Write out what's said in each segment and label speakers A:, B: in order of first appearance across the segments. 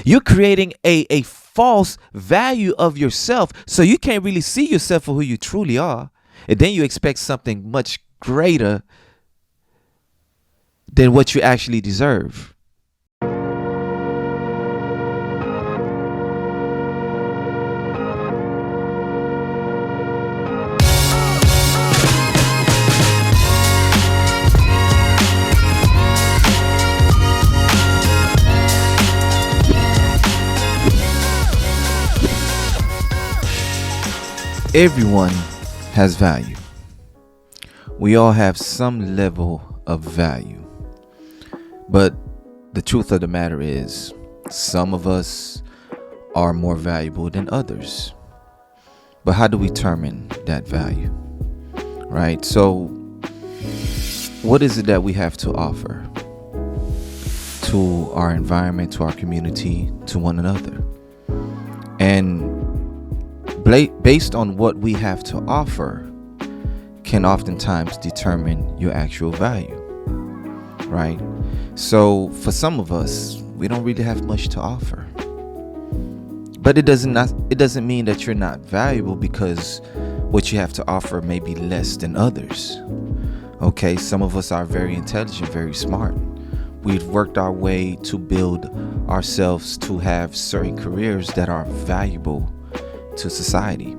A: You're creating a false value of yourself. So you can't really see yourself for who you truly are. And then you expect something much greater than what you actually deserve. Everyone has value. We all have some level of value. But the truth of the matter is, some of us are more valuable than others. But how do we determine that value? Right? So, what is it that we have to offer to our environment, to our community, to one another? And based on what we have to offer can oftentimes determine your actual value, right? So for some of us, we don't really have much to offer, but it doesn't mean that you're not valuable because what you have to offer may be less than others. Okay, some of us are very intelligent, very smart. We've worked our way to build ourselves to have certain careers that are valuable to society,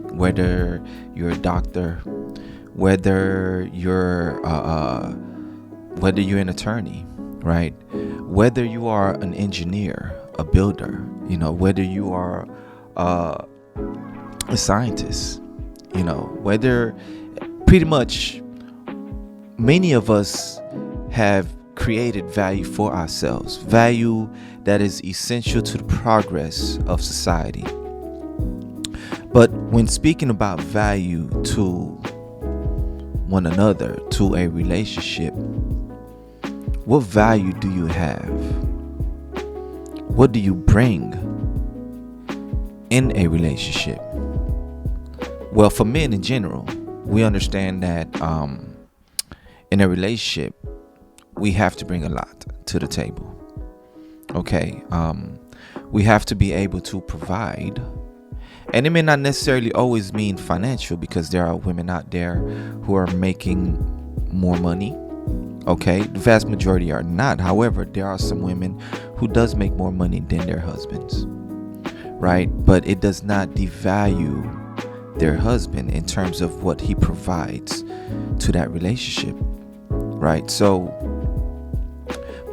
A: whether you're a doctor, whether you're an attorney, right? Whether you are an engineer, a builder, whether you are a scientist, whether pretty much many of us have created value for ourselves, value that is essential to the progress of society. But when speaking about value to one another, to a relationship, what value do you have? What do you bring in a relationship? Well, for men in general, we understand that in a relationship, we have to bring a lot to the table. Okay, we have to be able to provide. And it may not necessarily always mean financial, because there are women out there who are making more money. Okay, the vast majority are not. However, there are some women who does make more money than their husbands, right? But it does not devalue their husband in terms of what he provides to that relationship, right? So,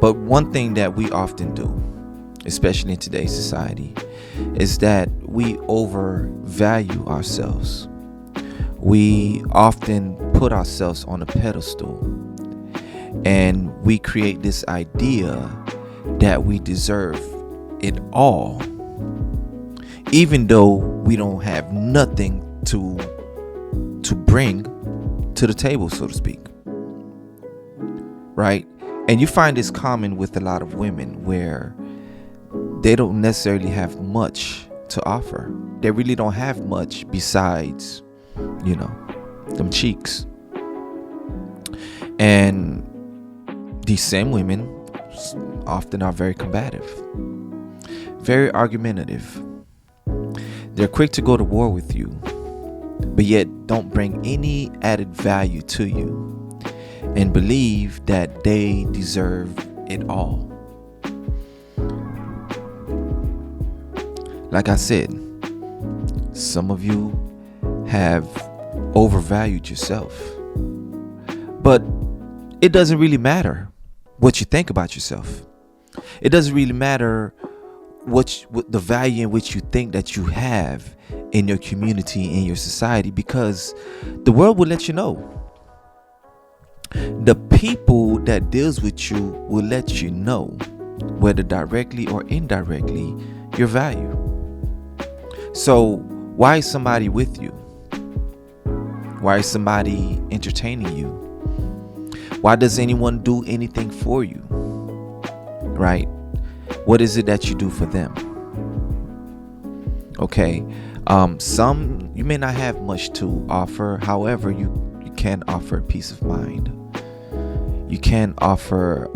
A: but one thing that we often do, especially in today's society, is that we overvalue ourselves. We often put ourselves on a pedestal, and we create this idea that we deserve it all, even though we don't have nothing to bring to the table, so to speak, right? And you find this common with a lot of women, where they don't necessarily have much to offer. They really don't have much besides, them cheeks. And these same women often are very combative, very argumentative. They're quick to go to war with you, but yet don't bring any added value to you, and believe that they deserve it all. Like I said, some of you have overvalued yourself. But it doesn't really matter what you think about yourself. It doesn't really matter what the value in which you think that you have in your community, in your society, because the world will let you know. The people that deals with you will let you know, whether directly or indirectly, your value. So why is somebody with you? Why is somebody entertaining you? Why does anyone do anything for you? Right? What is it that you do for them? Okay. Some, you may not have much to offer. However, you can offer peace of mind. You can offer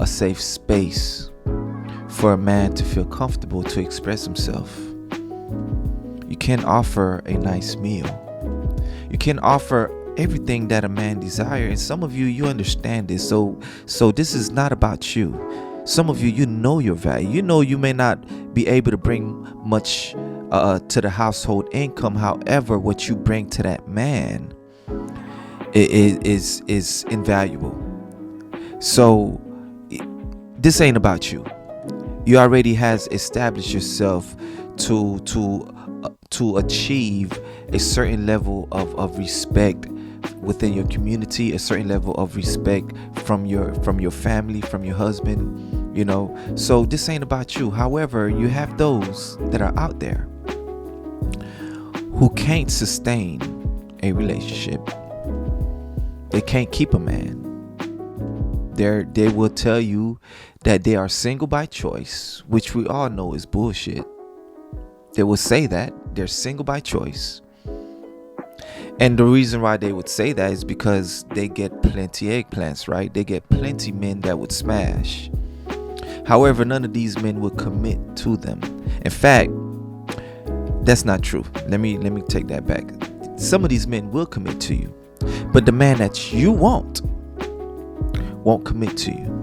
A: a safe space for a man to feel comfortable to express himself. You can't offer a nice meal. You can offer everything that a man desires. And some of you, you understand this. So this is not about you. Some of you, you know your value. You know you may not be able to bring much to the household income. However, what you bring to that man is invaluable. So this ain't about you. You already has established yourself to achieve a certain level of respect within your community, a certain level of respect from your family, from your husband, so this ain't about you. However, you have those that are out there who can't sustain a relationship. They can't keep a man. They will tell you that they are single by choice, which we all know is bullshit. They will say that they're single by choice. And the reason why they would say that is because they get plenty eggplants, right? They get plenty men that would smash. However, none of these men will commit to them. In fact, that's not true. Let me take that back. Some of these men will commit to you, but the man that you want won't commit to you.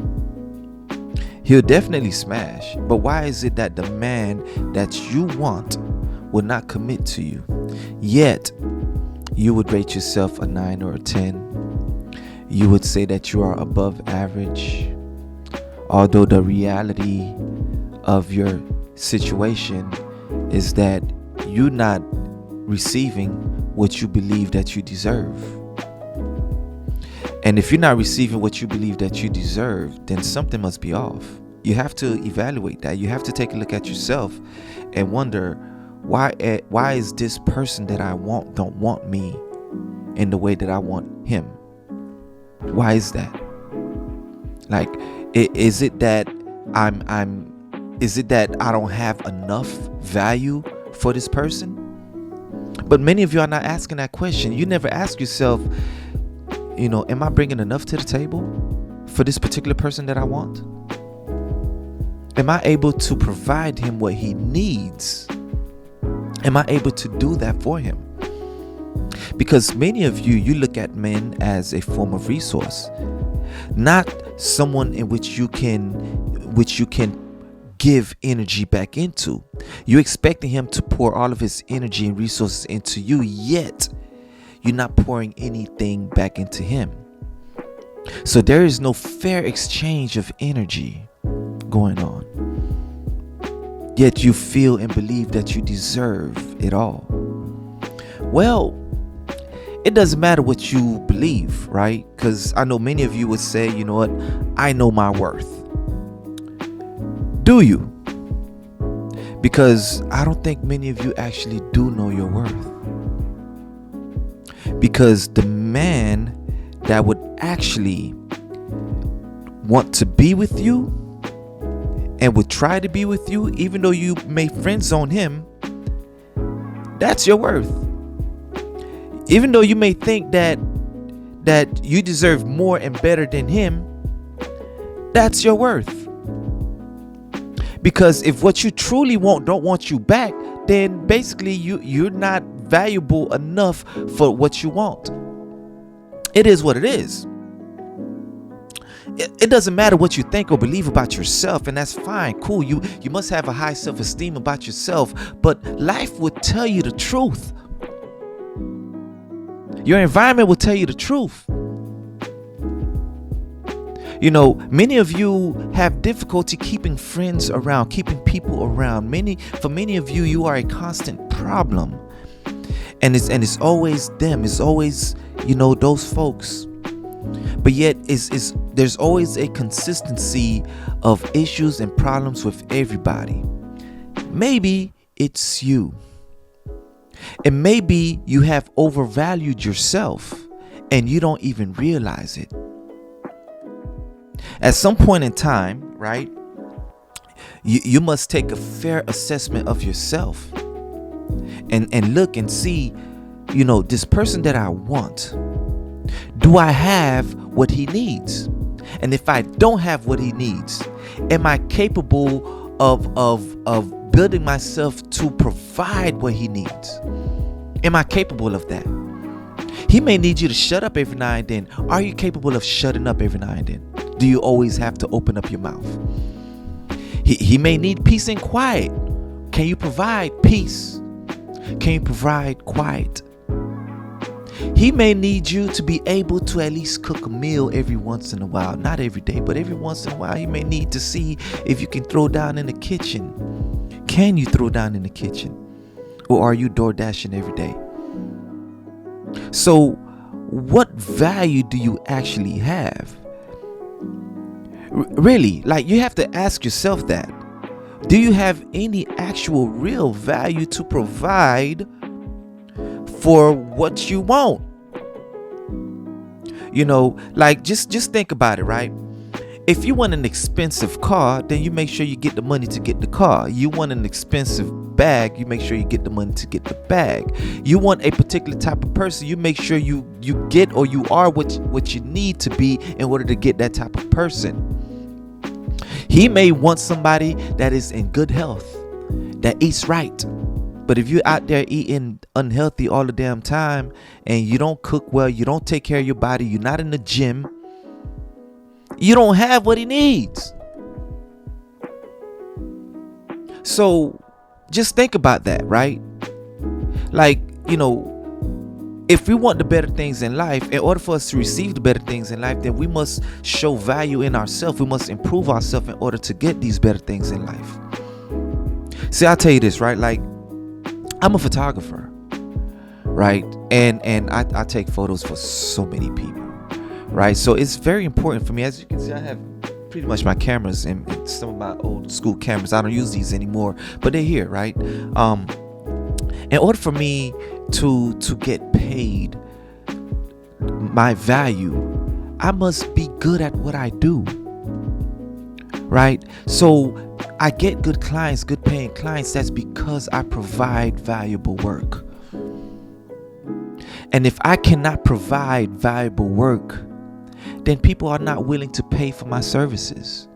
A: He'll definitely smash, but why is it that the man that you want will not commit to you? Yet, you would rate yourself a 9 or a 10. You would say that you are above average, although the reality of your situation is that you're not receiving what you believe that you deserve. And if you're not receiving what you believe that you deserve, then something must be off. You have to evaluate that. You have to take a look at yourself and wonder, why is this person that I want don't want me in the way that I want him? Why is that? Like, is it that is it that I don't have enough value for this person? But many of you are not asking that question. You never ask yourself, am I bringing enough to the table for this particular person that I want? Am I able to provide him what he needs? Am I able to do that for him? Because many of you look at men as a form of resource, not someone in which you can give energy back into. You're expecting him to pour all of his energy and resources into you, yet you're not pouring anything back into him. So there is no fair exchange of energy going on. Yet you feel and believe that you deserve it all. Well, it doesn't matter what you believe, right? Because I know many of you would say, you know what, I know my worth. Do you? Because I don't think many of you actually do know your worth. Because the man that would actually want to be with you and would try to be with you, even though you may friend zone him, that's your worth. Even though you may think that you deserve more and better than him, that's your worth. Because if what you truly want don't want you back, then basically you're not valuable enough for what you want. It is what it is. It doesn't matter what you think or believe about yourself, and that's fine, cool. You must have a high self-esteem about yourself, but life will tell you the truth. Your environment will tell you the truth. Many of you have difficulty keeping friends around, keeping people around. For many of you, you are a constant problem. And it's always them. It's always, those folks. But yet there's always a consistency of issues and problems with everybody. Maybe it's you. And maybe you have overvalued yourself and you don't even realize it. At some point in time, right, you must take a fair assessment of yourself and look and see, this person that I want, do I have what he needs? And if I don't have what he needs, am I capable of building myself to provide what he needs? Am I capable of that? He may need you to shut up every now and then. Are you capable of shutting up every now and then? Do you always have to open up your mouth? He may need peace and quiet. Can you provide peace? Can you provide quiet? He may need you to be able to at least cook a meal every once in a while. Not every day, but every once in a while. He may need to see if you can throw down in the kitchen. Can you throw down in the kitchen? Or are you door dashing every day? So, what value do you actually have? Really, like, you have to ask yourself that. Do you have any actual real value to provide for what you want? Like, just think about it, right? If you want an expensive car, then you make sure you get the money to get the car. You want an expensive bag, you make sure you get the money to get the bag. You want a particular type of person, you make sure you get, or you are what you need to be in order to get that type of person. He may want somebody that is in good health, that eats right. But if you're out there eating unhealthy all the damn time, and you don't cook well, you don't take care of your body, you're not in the gym, you don't have what he needs. So just think about that, right? Like, if we want the better things in life, in order for us to receive the better things in life, then we must show value in ourselves. We must improve ourselves in order to get these better things in life. See, I'll tell you this, right? Like, I'm a photographer, right? And I take photos for so many people, right? So it's very important for me. As you can see, I have pretty much my cameras and some of my old school cameras. I don't use these anymore, but they're here, right? In order for me to get paid my value, I must be good at what I do, right? So I get good clients, good paying clients. That's because I provide valuable work. And if I cannot provide valuable work, then people are not willing to pay for my services.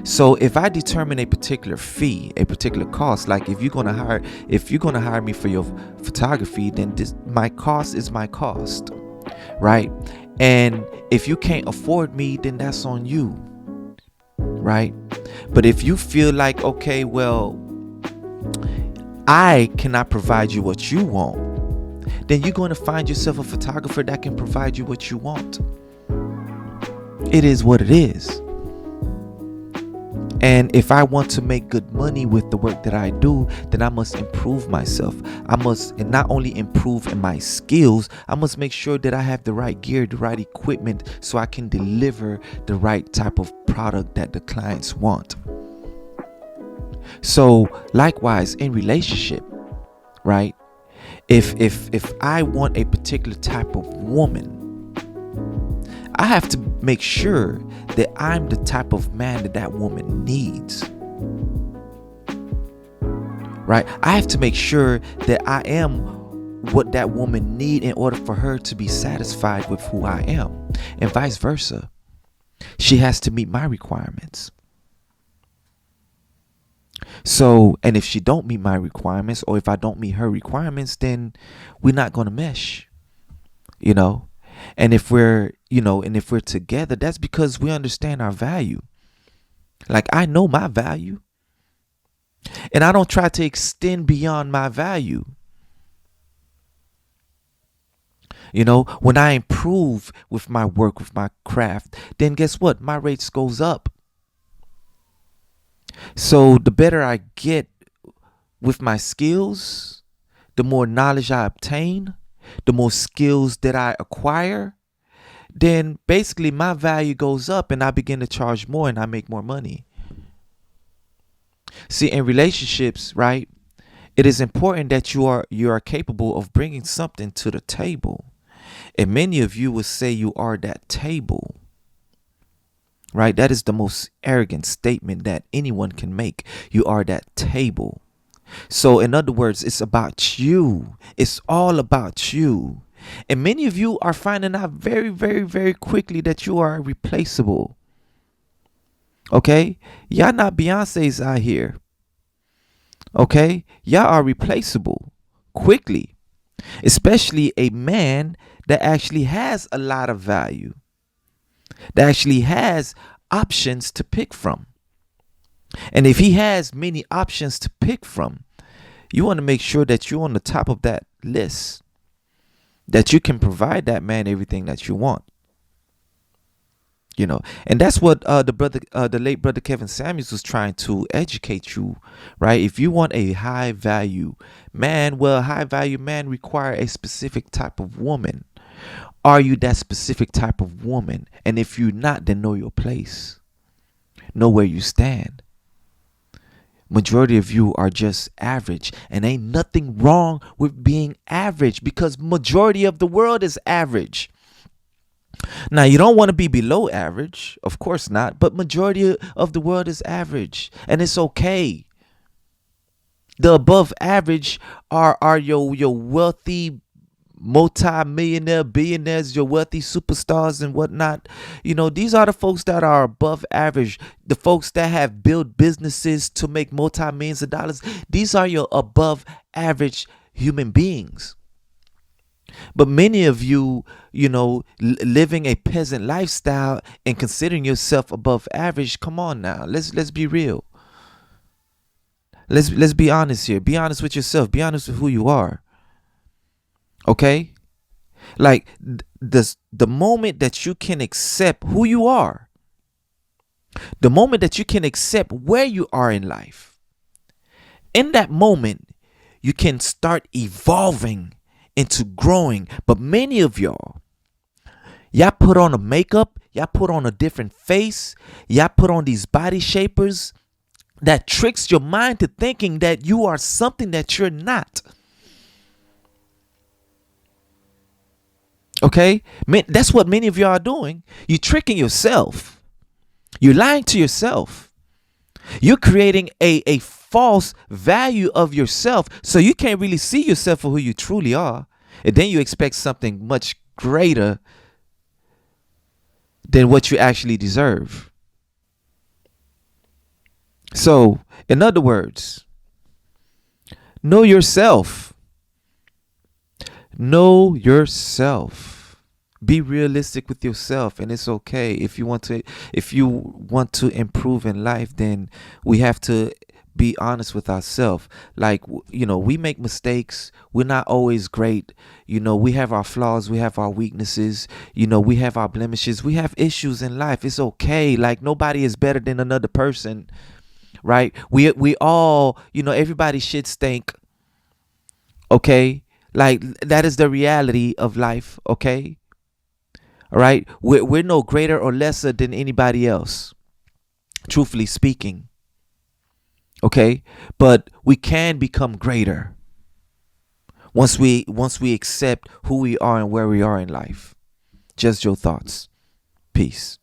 A: So if I determine a particular fee, a particular cost, like if you're gonna hire me for your photography, then my cost is my cost, right? And if you can't afford me, then that's on you, right? But if you feel like, okay, well, I cannot provide you what you want, then you're going to find yourself a photographer that can provide you what you want. It is what it is. And if I want to make good money with the work that I do, then I must improve myself. I must not only improve in my skills, I must make sure that I have the right gear, the right equipment, so I can deliver the right type of product that the clients want. So likewise, in relationship, right? If I want a particular type of woman, I have to make sure that I'm the type of man that woman needs, right? I have to make sure that I am what that woman needs in order for her to be satisfied with who I am, and vice versa. She has to meet my requirements. So, and if she don't meet my requirements, or if I don't meet her requirements, then we're not going to mesh, And if we're together, that's because we understand our value. Like, I know my value, and I don't try to extend beyond my value. When I improve with my work, with my craft, then guess what? My rates goes up. So the better I get with my skills, the more knowledge I obtain, the more skills that I acquire, then basically my value goes up and I begin to charge more and I make more money. See, in relationships, right, it is important that you are capable of bringing something to the table. And many of you would say you are that table. Right? That is the most arrogant statement that anyone can make. You are that table. So in other words, it's about you. It's all about you. And many of you are finding out very, very, very quickly that you are replaceable. Okay? Y'all not Beyonce's out here. Okay? Y'all are replaceable quickly, especially a man that actually has a lot of value, that actually has options to pick from. And if he has many options to pick from, you want to make sure that you're on the top of that list, that you can provide that man everything that you want. And that's what the late brother Kevin Samuels was trying to educate you, right? If you want a high value man, well, a high value man require a specific type of woman. Are you that specific type of woman? And if you're not, then know your place, know where you stand. Majority of you are just average, and ain't nothing wrong with being average, because majority of the world is average. Now, you don't want to be below average, of course not, but majority of the world is average, and it's okay. The above average are your wealthy multi-millionaire billionaires, your wealthy superstars and whatnot. These are the folks that are above average, the folks that have built businesses to make multi-millions of dollars. These are your above average human beings. But many of you, living a peasant lifestyle and considering yourself above average. Come on now, let's be real. Let's be honest here. Be honest with yourself. Be honest with who you are. Okay? Like the moment that you can accept who you are, the moment that you can accept where you are in life, in that moment, you can start evolving into growing. But many of y'all put on a makeup, y'all put on a different face, y'all put on these body shapers that tricks your mind to thinking that you are something that you're not. Okay? That's what many of y'all are doing. You're tricking yourself. You're lying to yourself. You're creating a false value of yourself, so you can't really see yourself for who you truly are. And then you expect something much greater than what you actually deserve. So, in other words, know yourself. Know yourself. Be realistic with yourself, and it's okay. If you want to improve in life, then we have to be honest with ourselves. Like, we make mistakes. We're not always great. We have our flaws, we have our weaknesses, we have our blemishes, we have issues in life. It's okay. Like, nobody is better than another person, right? We all, everybody shit stink. Okay? Like, that is the reality of life. Okay? All right? We're no greater or lesser than anybody else, truthfully speaking. Okay? But we can become greater once we accept who we are and where we are in life. Just your thoughts. Peace.